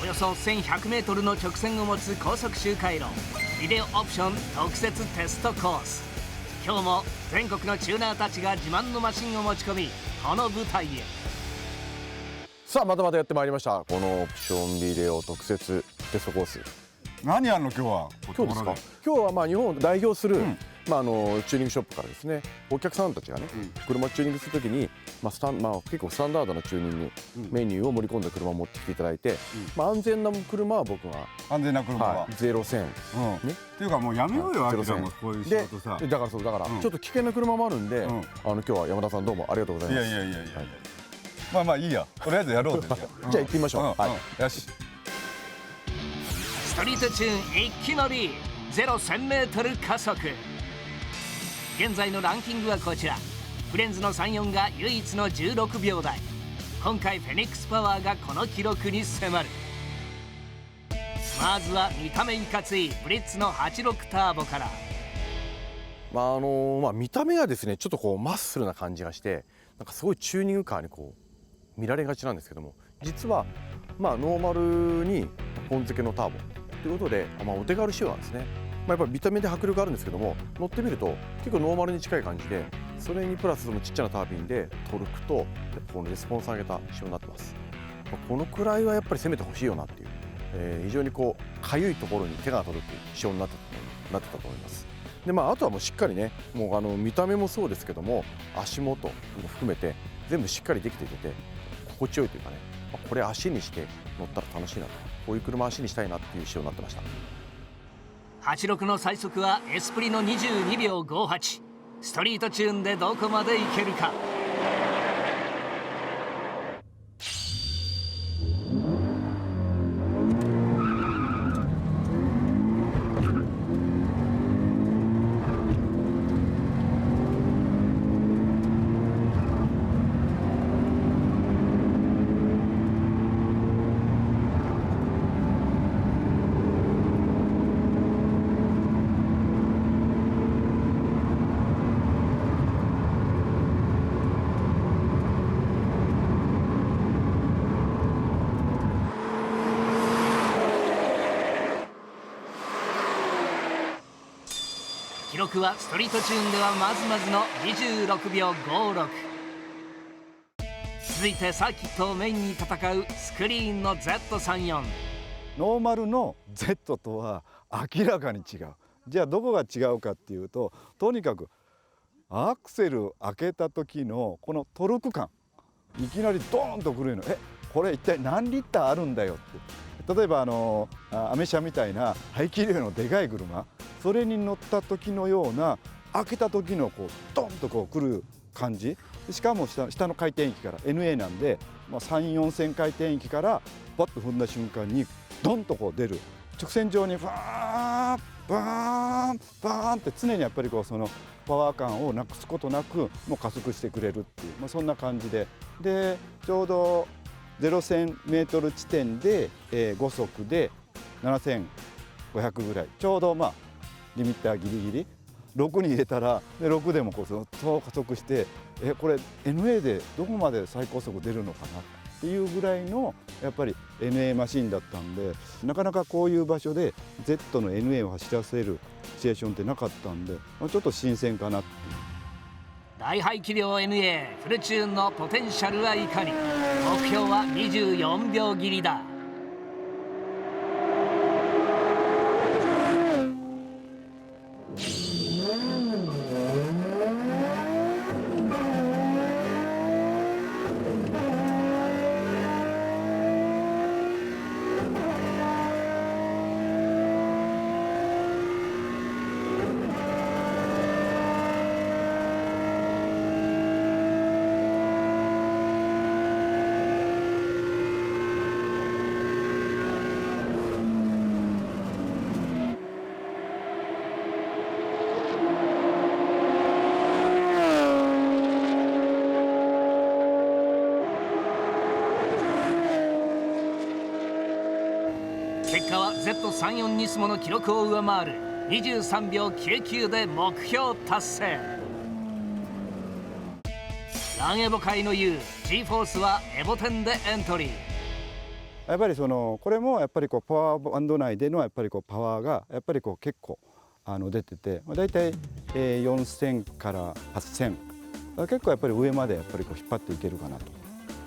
およそ 1100m の直線を持つ高速周回路ビデオオプション特設テストコース。今日も全国のチューナーたちが自慢のマシンを持ち込み、この舞台へ。さあまたまたやってまいりました。このオプションビデオ特設テストコース。何やんの今日は。今日ですか。今日はまあ日本を代表する、チューニングショップからですね、お客さんたちがね、車チューニングするときに、結構スタンダードなチューニングメニューを盛り込んだ車を持ってきていただいて、安全な車は僕が安全な車は0線、ね。っていうかもうやめようよ、アキラもこういう仕事さ。だからちょっと危険な車もあるんで、今日は山田さんどうもありがとうございます。いやまあいいや、とりあえずやろうぜ。じゃあ行ってみましょう。よし。ストリートチューン一気乗り 0,1000m 加速。現在のランキングはこちら。フレンズの34が唯一の16秒台。今回フェニックスパワーがこの記録に迫る。まずは見た目いかついブリッツの86ターボから。見た目がですねちょっとこうマッスルな感じがして、なんかすごいチューニングカーにこう見られがちなんですけども、実はノーマルに本付けのターボということで、お手軽仕様なんですね。やっぱり見た目で迫力あるんですけども、乗ってみると結構ノーマルに近い感じで、それにプラスちっちゃなタービンでトルクとこのレスポンスを上げた仕様になってます。このくらいはやっぱり攻めてほしいよなっていう、非常にこうかゆいところに手が届く仕様になってたと思います。であとはもうしっかりね、もう見た目もそうですけども、足元も含めて全部しっかりできていて心地よいというかね、これ足にして乗ったら楽しいなと、こういう車足にしたいなっていう仕様になってました。86の最速はエスプリの22秒58。ストリートチューンでどこまでいけるか。記録はストリートチューンではまずまずの26秒56。続いてサーキットをメインに戦うスクリーンの Z34。 ノーマルの Z とは明らかに違う。じゃあどこが違うかっていうと、とにかくアクセル開けた時のこのトルク感、いきなりドーンとくるの。これ一体何リッターあるんだよって。例えばアメ車みたいな排気量のでかい車、それに乗った時のような開けた時のこうドンとこうくる感じ。しかも下の回転域から NA なんで、3、4線回転域からバッと踏んだ瞬間にドンとこう出る。直線上にバーンバーンバーンって常にやっぱりこうそのパワー感をなくすことなくもう加速してくれるっていう、そんな感じで、ちょうど0,1000m 地点で、5速で7500ぐらい、ちょうどリミッターギリギリ6に入れたら6でもそう加速して、これ NA でどこまで最高速出るのかなっていうぐらいのやっぱり NA マシンだったんで、なかなかこういう場所で Z の NA を走らせるシチュエーションってなかったんで、ちょっと新鮮かなっていう。大排気量 NA フルチューンのポテンシャルはいかに。目標は24秒切りだ。結果は Z34 ニスモの記録を上回る23秒99で目標達成。ランエボ界の雄 G フォースはエボ10でエントリー。やっぱりこれもやっぱりパワーバンド内でのやっぱりパワーがやっぱり結構出てて、だいたい4000から8000、結構やっぱり上までやっぱり引っ張っていけるかなと。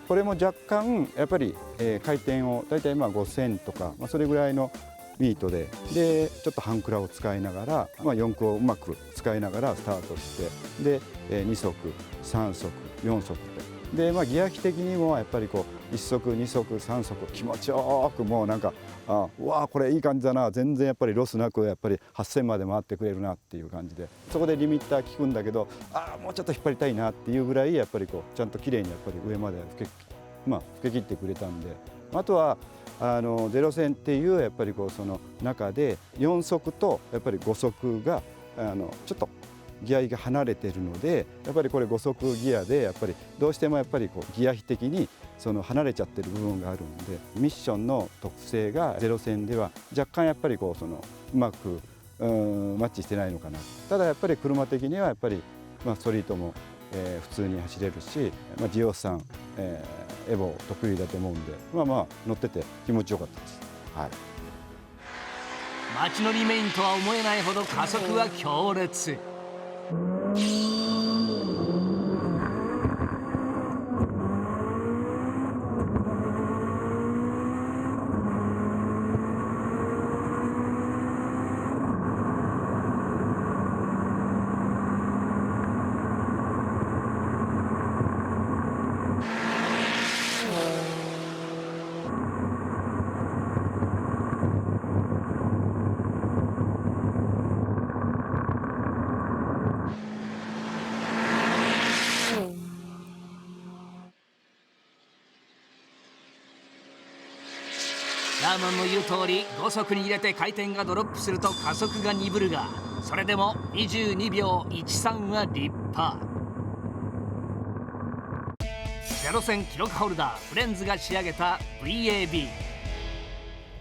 これも若干やっぱり回転をだいたい5000とか、それぐらいのビートでちょっと半クラを使いながら、4駆をうまく使いながらスタートして2足3足4足でギア比的にもやっぱり1足2足3足気持ちよくもうなんかうわこれいい感じだな、全然やっぱりロスなくやっぱり8000まで回ってくれるなっていう感じで、そこでリミッター効くんだけどもうちょっと引っ張りたいなっていうぐらいやっぱりちゃんと綺麗にやっぱり上まで吹け切ってくれたんで、あとはゼロ戦っていうやっぱりその中で4速とやっぱり5速がちょっとギアが離れているので、やっぱりこれ5速ギアでやっぱりどうしてもやっぱりギア比的に離れちゃってる部分があるので、ミッションの特性がゼロ戦では若干やっぱりうまくマッチしてないのかな。ただやっぱり車的にはやっぱりストリートも普通に走れるし、ジオスさんエボ得意だと思うんで、乗ってて気持ちよかったです。はい。街乗りメインとは思えないほど加速は強烈。ラーマンの言う通り5速に入れて回転がドロップすると加速が鈍るが、それでも22秒13は立派。ゼロ戦記録ホルダーフレンズが仕上げた VAB。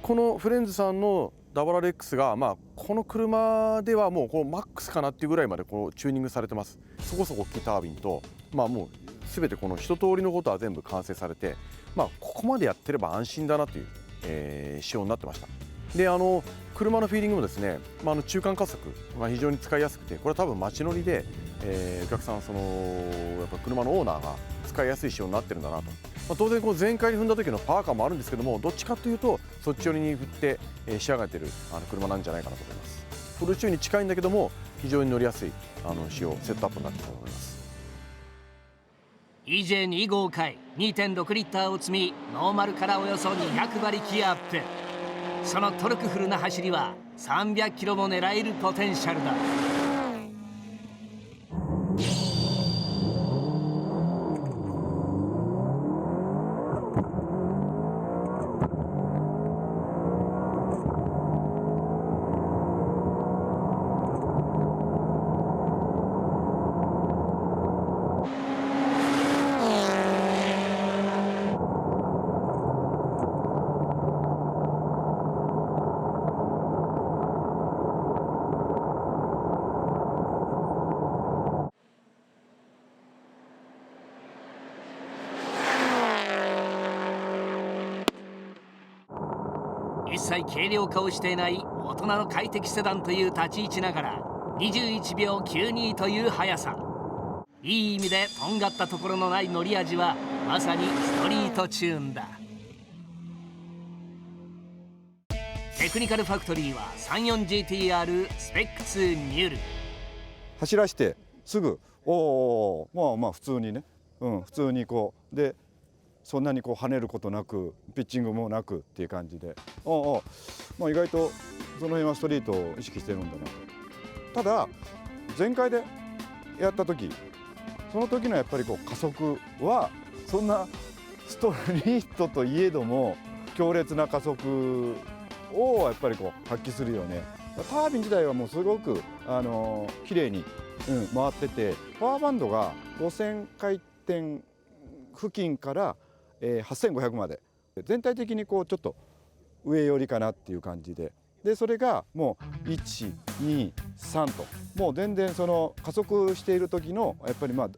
このフレンズさんの WRX がこの車ではもうマックスかなっていうぐらいまでチューニングされてます。そこそこ大きいタービンともう全てこの一通りのことは全部完成されて、ここまでやってれば安心だなという仕様になってました。で車のフィーリングもですね、中間加速が非常に使いやすくて、これは多分街乗りで、お客さんやっぱ車のオーナーが使いやすい仕様になってるんだなと。当然全開に踏んだ時のパワー感もあるんですけども、どっちかというとそっち寄りに振って仕上がってる車なんじゃないかなと思います。フルチューンに近いんだけども非常に乗りやすい仕様セットアップになっていると思います。 EJ2 号回 2.6 リッターを積み、ノーマルからおよそ200馬力アップ。そのトルクフルな走りは300キロも狙えるポテンシャルだ。一切軽量化をしていない大人の快適セダンという立ち位置ながら21秒92という速さ。いい意味でとんがったところのない乗り味はまさにストリートチューンだ。テクニカルファクトリーは 34GTR スペック2ニュール。走らしてすぐ普通にね、普通にでそんなに跳ねることなくピッチングもなくっていう感じで、意外とその辺はストリートを意識してるんだなと。ただ全開でやった時、その時のやっぱり加速はそんなストリートといえども強烈な加速をやっぱり発揮するよね。タービン自体はもうすごく綺麗に、回ってて、パワーバンドが5000回転付近から8500まで全体的にちょっと上寄りかなっていう感じで、それがもう123ともう全然その加速している時のやっぱりフィ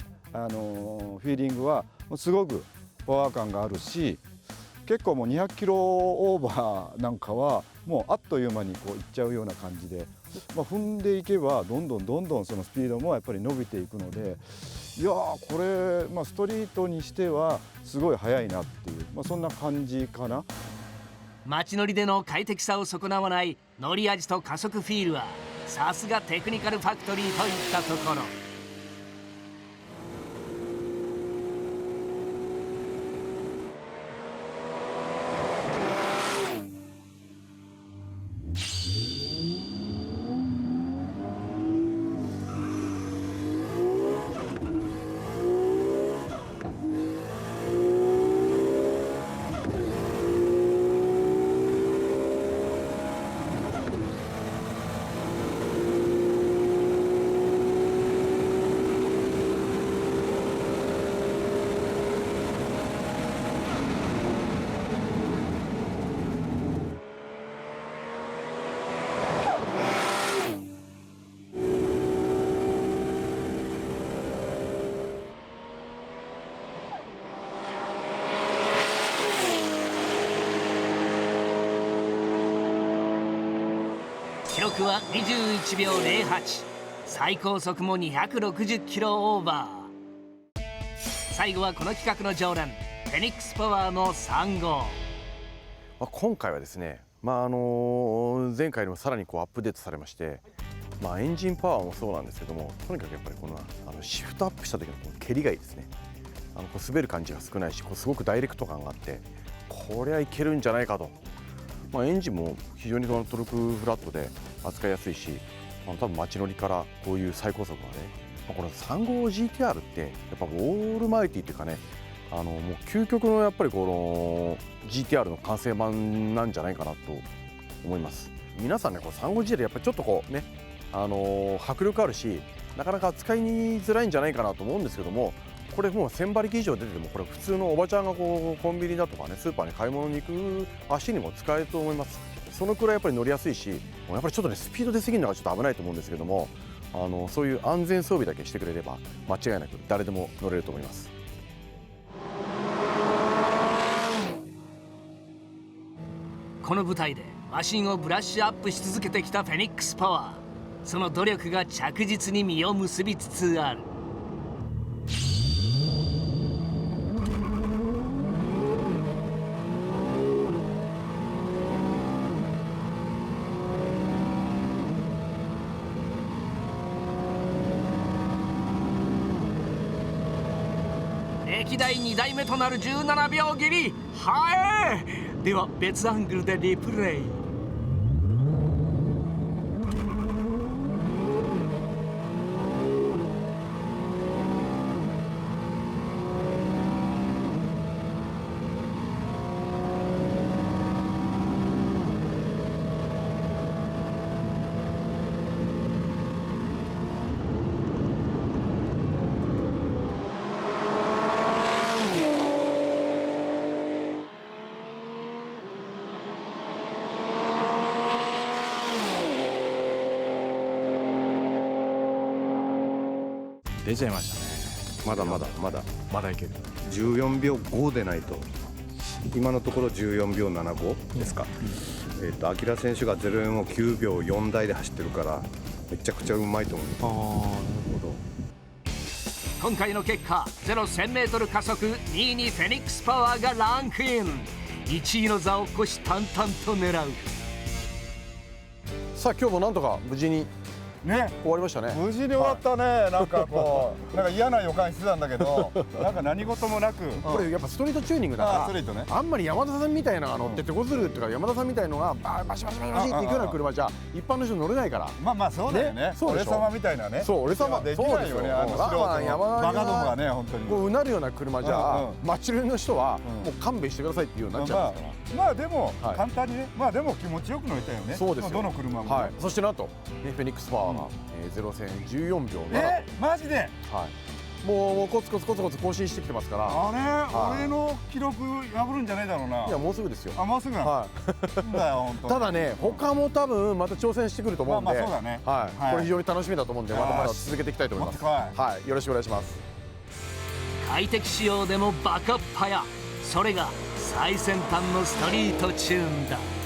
ーリングはすごくパワー感があるし、結構もう200キロオーバーなんかはもうあっという間にこういっちゃうような感じで、踏んでいけばどんどんそのスピードもやっぱり伸びていくので、いやーこれ、ストリートにしてはすごい速いなっていう、そんな感じかな。街乗りでの快適さを損なわない乗り味と加速フィールはさすがテクニカルファクトリーといったところ。記録は21秒08、最高速も260キロオーバー。最後はこの企画の常連フェニックスパワーの3号。今回はですね、前回よりもさらにこうアップデートされまして、エンジンパワーもそうなんですけども、とにかくやっぱりこのシフトアップした時のこの蹴りがいいですね。こう滑る感じが少ないし、こうすごくダイレクト感があって、これはいけるんじゃないかと。エンジンも非常にトルクフラットで扱いやすいし、多分街乗りからこういう最高速まで、この35GTR ってやっぱオールマイティっていうかね、もう究極のやっぱりこの GTR の完成版なんじゃないかなと思います。皆さんね、この 35GTR やっぱりちょっとこうね、迫力あるし、なかなか使いづらいんじゃないかなと思うんですけども、これもう1000馬力以上出てても、これ普通のおばちゃんがこうコンビニだとかね、スーパーに買い物に行く足にも使えると思います。そのくらいやっぱり乗りやすいし、やっぱりちょっとねスピード出過ぎるのがちょっと危ないと思うんですけども、そういう安全装備だけしてくれれば間違いなく誰でも乗れると思います。この舞台でマシンをブラッシュアップし続けてきたフェニックスパワー、その努力が着実に実を結びつつある。歴代2代目となる17秒切り、はえ。では別アングルでリプレイ。出ちゃいましたね。まだいける。14秒5でないと、今のところ14秒75ですか。アキラ選手が04を9秒4台で走ってるから、めちゃくちゃうまいと思う。なるほど。今回の結果、0-1000m 加速2位にフェニックスパワーがランクイン。1位の座を虎視眈々と狙う。さあ今日もなんとか無事にね、終わりましたね。無事に終わったね。なんかこうなんか嫌な予感してたんだけど、なんか何事もなく、これやっぱストリートチューニングだから、ストリートね、あんまり山田さんみたいなのが乗って手こずるっていうか、山田さんみたいのがバシバシバシバシっていくような車じゃ一般の人乗れないから。まあそうだよね。俺様みたいなね。そう、俺様できないよね。素人のバカどもがね、本当にこううなるような車じゃ街乗りの人はもう勘弁してくださいっていうようになっちゃうんですから。まあでも簡単にね、でも気持ちよく乗れたよね。そうですよ。どの車も。そしてなんとフェニックスパワーが0戦14秒7。マジで。はい。もうコツコツ更新してきてますから。あれ、俺の記録破るんじゃないだろうな。いやもうすぐですよ。もうすぐなの。はい。だよ本当。ただね、他も多分また挑戦してくると思うんで。そうだね。はい。これ非常に楽しみだと思うんで、まだまだ続けていきたいと思います。はい。よろしくお願いします。快適仕様でもバカッパや、それが最先端のストリートチューンだ。